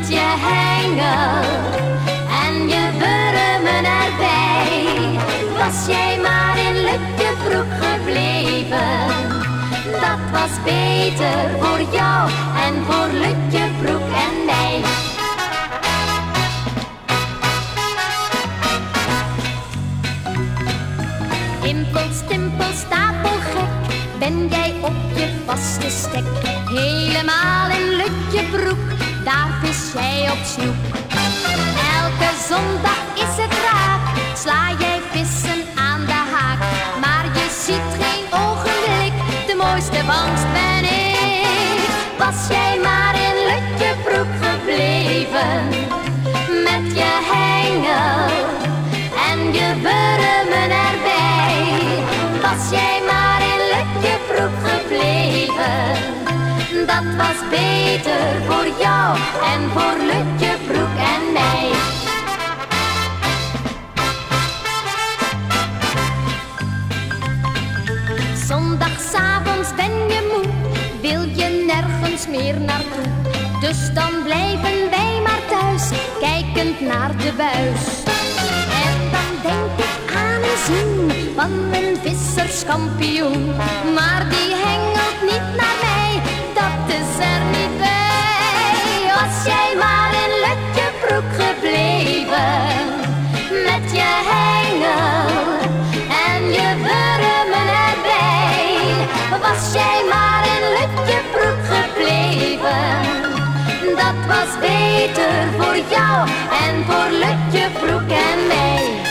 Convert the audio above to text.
met je hengel en je wurmen erbij. Was jij maar in Lutjebroek gebleven, dat was beter voor jou en voor Lutjebroek en mij. Impel, stimpel, stapelgek, ben jij op je vaste stek. Helemaal in Lutjebroek, daar vis jij op snoek. Elke zondag is het raak, sla jij vissen aan de haak. Maar je ziet geen ogenblik, de mooiste vangst ben ik. Was jij maar in Lutjebroek gebleven, met je hengel en je wurmen erbij. Was jij maar in Lutjebroek gebleven, dat was beter voor jou en voor Lutjebroek en mij. Zondagsavonds ben je moe, wil je nergens meer naartoe. Dus dan blijven wij maar thuis, kijkend naar de buis. En dan denk ik aan een zin van een visserskampioen. Maar die hengelt niet naar mij, dat is er niet bij. Was jij maar in Lutjebroek gebleven, met je hengel en je wurmen erbij. Was jij maar in Lutjebroek gebleven, dat was beter voor jou en voor Lutjebroek en mij.